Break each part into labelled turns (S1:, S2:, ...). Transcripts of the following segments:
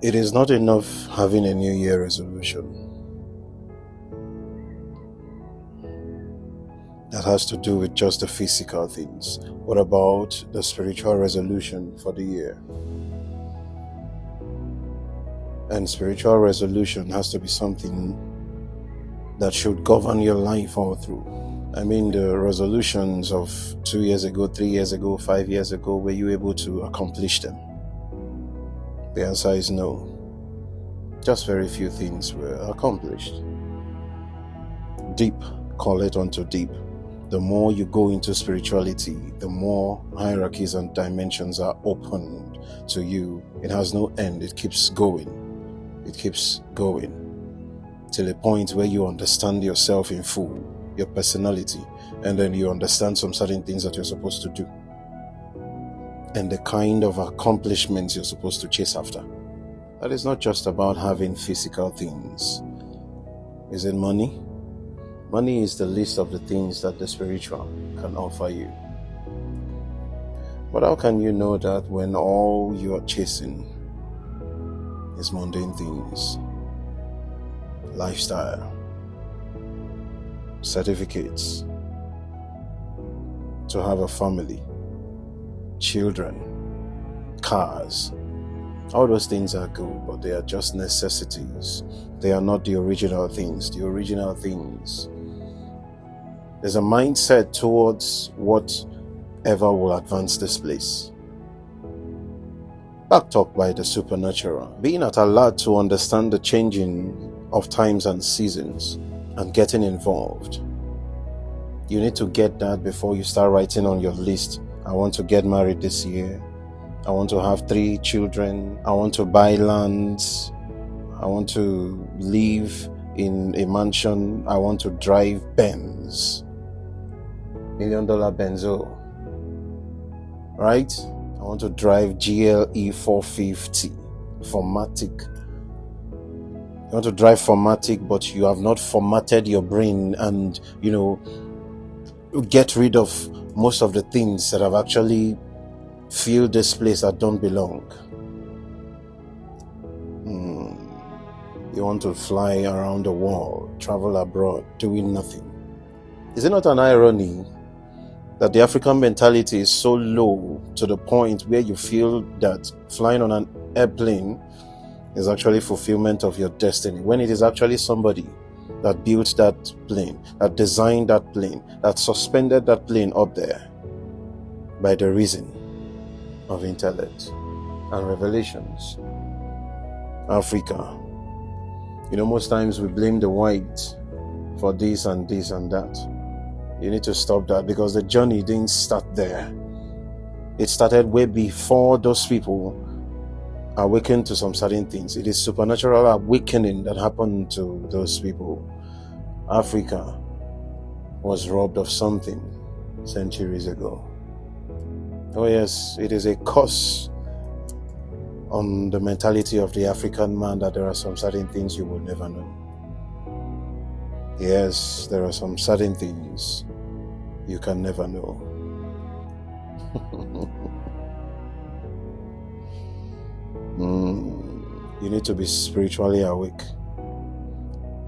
S1: It is not enough having a New Year resolution. That has to do with just the physical things. What about the spiritual resolution for the year? And spiritual resolution has to be something that should govern your life all through. I mean, the resolutions of 2 years ago, 3 years ago, 5 years ago, were you able to accomplish them? The answer is no. Just very few things were accomplished. Deep, call it unto deep. The more you go into spirituality, the more hierarchies and dimensions are opened to you. It has no end. It keeps going. It keeps going till a point where you understand yourself in full, your personality, and then you understand some certain things that you're supposed to do and the kind of accomplishments you're supposed to chase after. That is not just about having physical things. Is it money? Money is the least of the things that the spiritual can offer you. But how can you know that when all you are chasing is mundane things? Lifestyle, certificates, to have a family, children, cars. All those things are good, but they are just necessities. They are not the original things. The original things. There's a mindset towards whatever will advance this place. Backed up by the supernatural. Being at alert to understand the changing of times and seasons and getting involved. You need to get that before you start writing on your list. I want to get married this year. I want to have 3 children. I want to buy lands. I want to live in a mansion. I want to drive Benz. $1 million Benzo. Right? I want to drive GLE 450. Formatic. You want to drive Formatic, but you have not formatted your brain and, get rid of most of the things that have actually filled this place that don't belong. You want to fly around the world, travel abroad, doing nothing. Is it not an irony that the African mentality is so low to the point where you feel that flying on an airplane is actually fulfillment of your destiny, when it is actually somebody that built that plane, that designed that plane, that suspended that plane up there by the reason of intellect and revelations? Africa. Most times we blame the white for this and this and that. You need to stop that, because the journey didn't start there. It started way before those people awakened to some certain things. It is supernatural awakening that happened to those people. Africa was robbed of something centuries ago. Oh yes, it is a curse on the mentality of the African man that there are some certain things you will never know. Yes, there are some certain things you can never know. You need to be spiritually awake.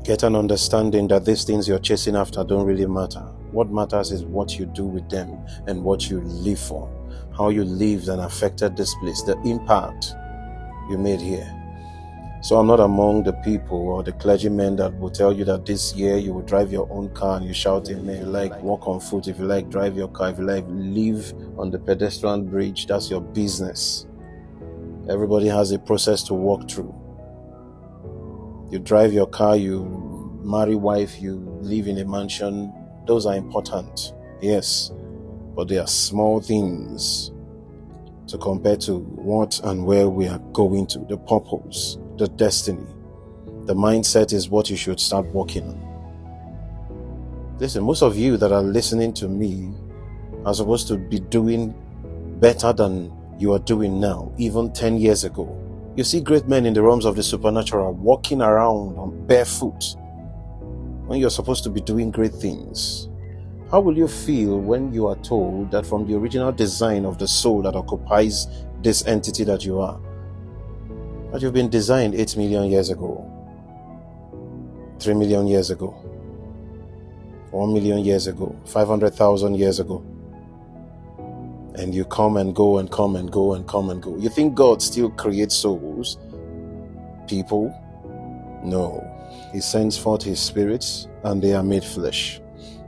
S1: Get an understanding that these things you're chasing after don't really matter. What matters is what you do with them and what you live for. How you lived and affected this place, the impact you made here. So I'm not among the people or the clergymen that will tell you that this year you will drive your own car and you shout amen. If you like, walk on foot. If you like, drive your car. If you like, live on the pedestrian bridge. That's your business. Everybody has a process to walk through. You drive your car, you marry wife, you live in a mansion. Those are important, yes, but they are small things to compare to what and where we are going to, the purpose, the destiny. The mindset is what you should start working on. Listen, most of you that are listening to me are supposed to be doing better than you are doing now, even 10 years ago. You see great men in the realms of the supernatural walking around on barefoot when you're supposed to be doing great things. How will you feel when you are told that from the original design of the soul that occupies this entity that you are, But you've been designed 8 million years ago, 3 million years ago, 1 million years ago, 500,000 years ago. And you come and go and come and go and come and go. You think God still creates souls, people? No. He sends forth his spirits and they are made flesh.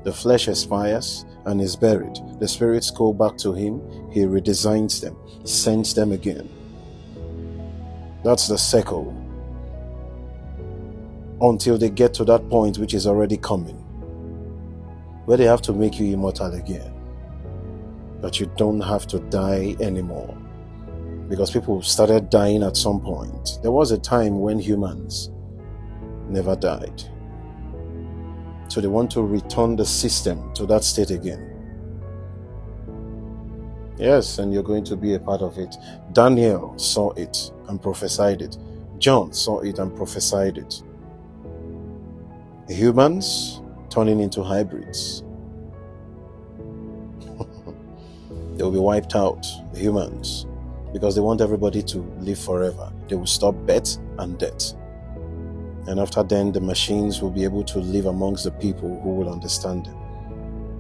S1: The flesh expires and is buried. The spirits go back to him. He redesigns them, sends them again. That's the cycle. Until they get to that point which is already coming, where they have to make you immortal again. But you don't have to die anymore. Because people started dying at some point. There was a time when humans never died. So they want to return the system to that state again. Yes, and you're going to be a part of it. Daniel saw it and prophesied it. John saw it and prophesied it. Humans turning into hybrids. They will be wiped out, the humans, because they want everybody to live forever. They will stop birth and death. And after then, the machines will be able to live amongst the people who will understand them.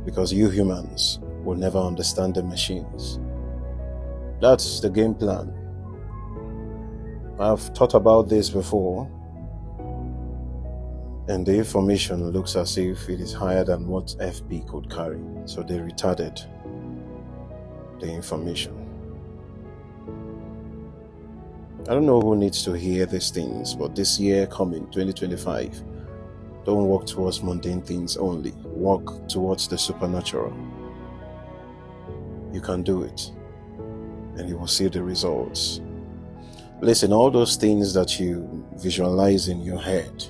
S1: Because you humans will never understand the machines. That's the game plan. I've thought about this before, and the information looks as if it is higher than what FB could carry. So they retarded the information. I don't know who needs to hear these things, but this year coming, 2025, don't walk towards mundane things only. Walk towards the supernatural. You can do it, and you will see the results. Listen, all those things that you visualize in your head,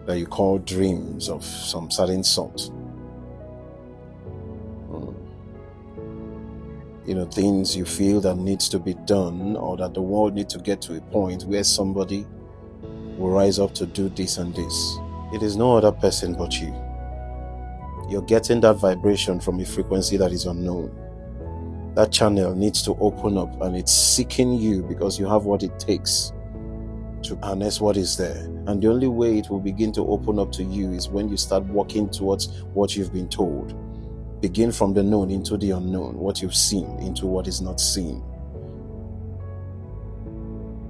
S1: that you call dreams of some certain sort, things you feel that needs to be done, or that the world needs to get to a point where somebody will rise up to do this and this. It is no other person but you. You're getting that vibration from a frequency that is unknown. That channel needs to open up, and it's seeking you because you have what it takes to harness what is there. And the only way it will begin to open up to you is when you start walking towards what you've been told. Begin from the known into the unknown, what you've seen into what is not seen.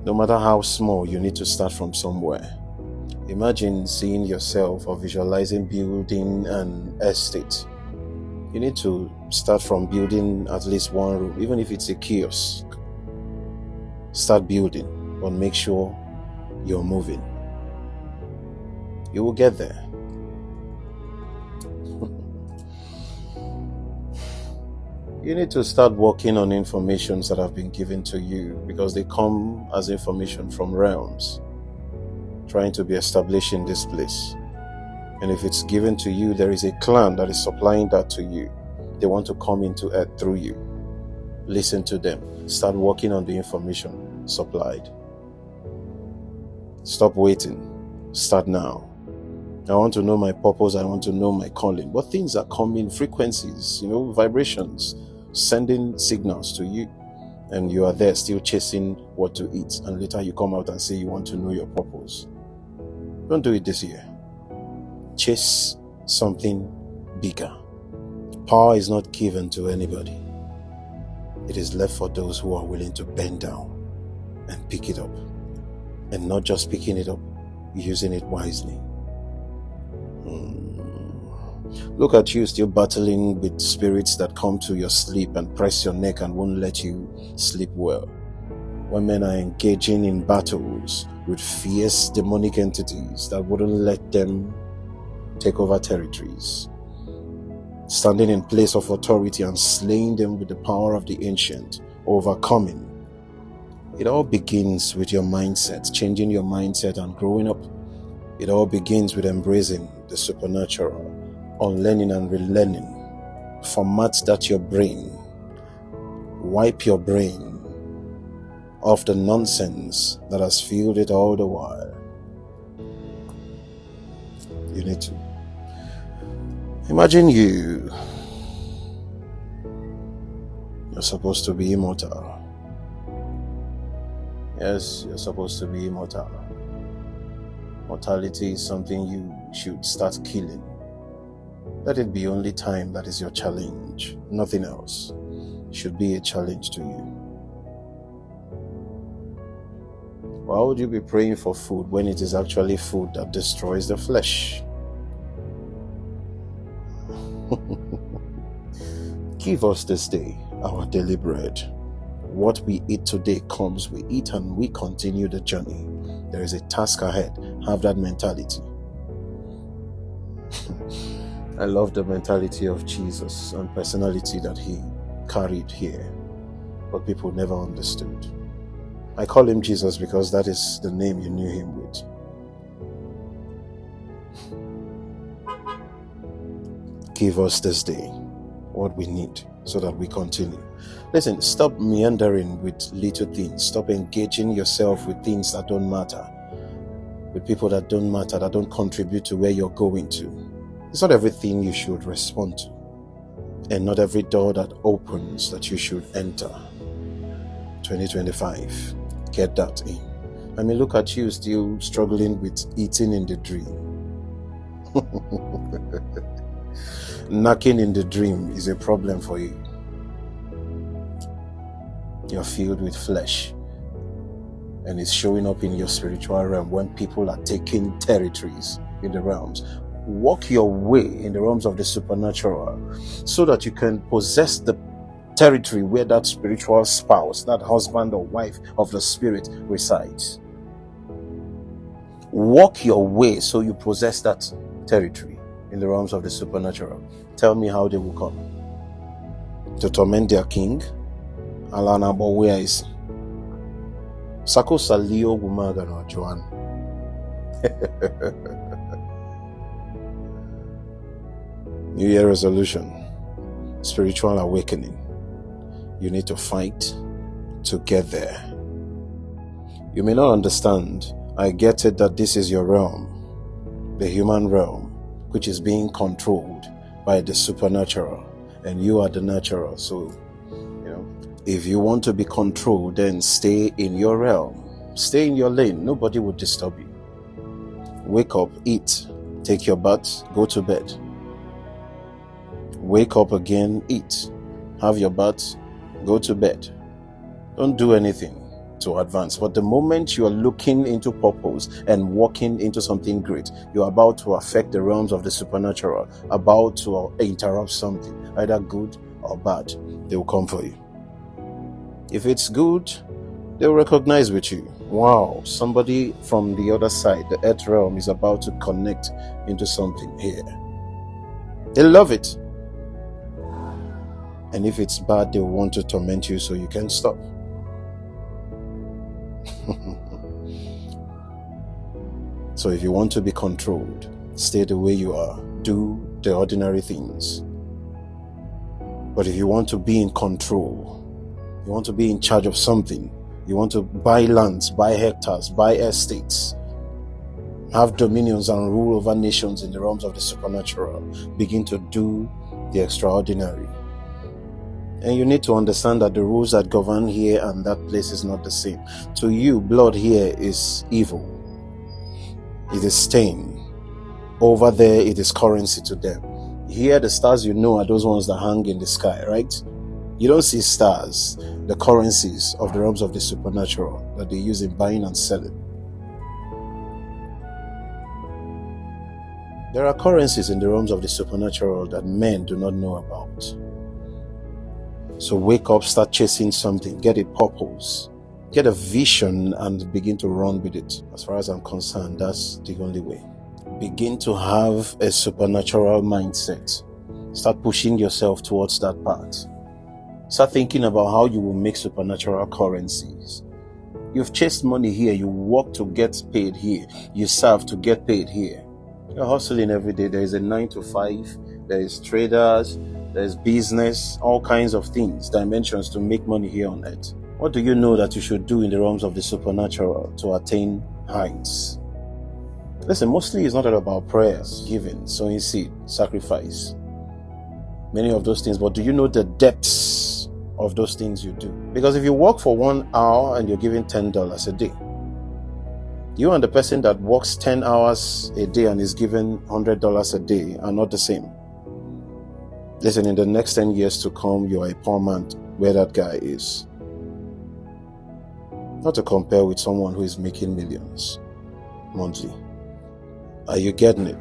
S1: No matter how small, you need to start from somewhere. Imagine seeing yourself or visualizing building an estate. You need to start from building at least one room, even if it's a kiosk. Start building, but make sure you're moving. You will get there. You need to start working on informations that have been given to you, because they come as information from realms trying to be established in this place. And if it's given to you, there is a clan that is supplying that to you. They want to come into earth through you. Listen to them. Start working on the information supplied. Stop waiting. Start now. I want to know my purpose. I want to know my calling. But things are coming, frequencies, vibrations, sending signals to you. And you are there still chasing what to eat. And later you come out and say you want to know your purpose. Don't do it this year. Chase something bigger. Power is not given to anybody. It is left for those who are willing to bend down and pick it up. And not just picking it up, using it wisely. Look at you still battling with spirits that come to your sleep and press your neck and won't let you sleep well. When men are engaging in battles with fierce demonic entities that wouldn't let them take over territories, standing in place of authority and slaying them with the power of the ancient, overcoming. It all begins with your mindset, changing your mindset and growing up. It all begins with embracing the supernatural, unlearning and relearning. Format that your brain. Wipe your brain of the nonsense that has fueled it all the while. You need to imagine you're supposed to be immortal. Yes, you're supposed to be immortal. Mortality is something you should start killing. Let it be only time that is your challenge. Nothing else should be a challenge to you. Why would you be praying for food when it is actually food that destroys the flesh? Give us this day our daily bread. What we eat today comes, we eat and we continue the journey. There is a task ahead. Have that mentality. I love the mentality of Jesus and personality that he carried here, but people never understood. I call him Jesus because that is the name you knew him with. Give us this day what we need so that we continue. Listen, stop meandering with little things. Stop engaging yourself with things that don't matter, with people that don't matter, that don't contribute to where you're going to. It's not everything you should respond to, and not every door that opens that you should enter. 2025, get that in. I mean, look at you still struggling with eating in the dream. Knocking in the dream is a problem for you. You're filled with flesh, and it's showing up in your spiritual realm when people are taking territories in the realms. Walk your way in the realms of the supernatural so that you can possess the territory where that spiritual spouse, that husband or wife of the spirit resides. Walk your way so you possess that territory in the realms of the supernatural. Tell me how they will come. To torment their king? Alana, but where is he? Sako Salio Gumagano Joan. New Year resolution, spiritual awakening. You need to fight to get there. You may not understand. I get it that this is your realm, the human realm, which is being controlled by the supernatural, and you are the natural. So, if you want to be controlled, then stay in your realm. Stay in your lane. Nobody will disturb you. Wake up, eat, take your bath, go to bed. Wake up again, eat, have your bath, go to bed. Don't do anything to advance. But the moment you are looking into purpose and walking into something great, you're about to affect the realms of the supernatural, about to interrupt something, either good or bad. They will come for you. If it's good, they'll recognize with you. Wow, somebody from the other side, the earth realm, is about to connect into something here. They love it. And if it's bad, they want to torment you so you can stop. So if you want to be controlled, stay the way you are. Do the ordinary things. But if you want to be in control, you want to be in charge of something, you want to buy lands, buy hectares, buy estates, have dominions and rule over nations in the realms of the supernatural, begin to do the extraordinary. And you need to understand that the rules that govern here and that place is not the same. To you, blood here is evil. It is stain. Over there, it is currency to them. Here, the stars are those ones that hang in the sky, right? You don't see stars, the currencies of the realms of the supernatural that they use in buying and selling. There are currencies in the realms of the supernatural that men do not know about. So wake up, start chasing something, get a purpose, get a vision and begin to run with it. As far as I'm concerned, that's the only way. Begin to have a supernatural mindset. Start pushing yourself towards that path. Start thinking about how you will make supernatural currencies. You've chased money here, you work to get paid here, you serve to get paid here. You're hustling every day. There is a 9 to 5, there is traders, there's business, all kinds of things, dimensions to make money here on earth. What do you know that you should do in the realms of the supernatural to attain heights? Listen, mostly it's not about prayers, giving, sowing seed, sacrifice, many of those things, but do you know the depths of those things you do. Because if you work for 1 hour and you're giving $10 a day, you and the person that works 10 hours a day and is given $100 a day are not the same. Listen, in the next 10 years to come, you are a poor man where that guy is. Not to compare with someone who is making millions monthly. Are you getting it?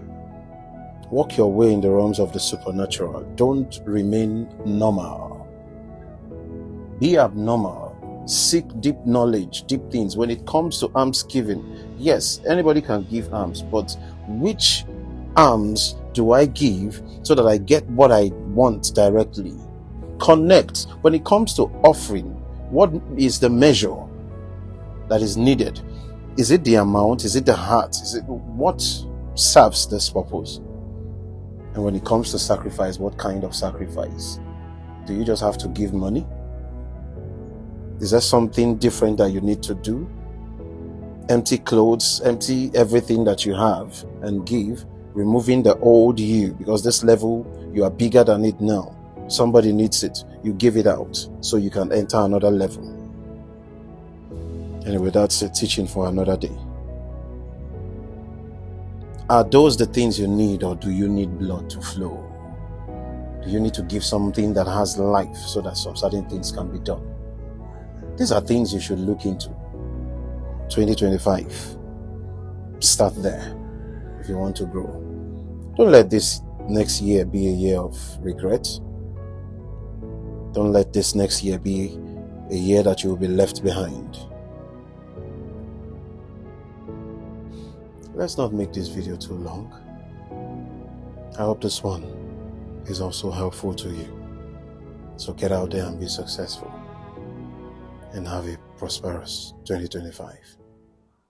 S1: Walk your way in the realms of the supernatural. Don't remain normal. Be abnormal. Seek deep knowledge, deep things. When it comes to alms giving, yes, anybody can give alms, but which alms do I give so that I get what I want directly? Connect. When it comes to offering, what is the measure that is needed? Is it the amount? Is it the heart? Is it what serves this purpose? And when it comes to sacrifice, what kind of sacrifice? Do you just have to give money? Is there something different that you need to do? Empty clothes, empty everything that you have and give, removing the old you, because this level, you are bigger than it now. Somebody needs it. You give it out so you can enter another level. Anyway, that's a teaching for another day. Are those the things you need, or do you need blood to flow? Do you need to give something that has life so that some certain things can be done? These are things you should look into. 2025. Start there if you want to grow. Don't let this next year be a year of regret. Don't let this next year be a year that you will be left behind. Let's not make this video too long. I hope this one is also helpful to you. So get out there and be successful. And have a prosperous 2025.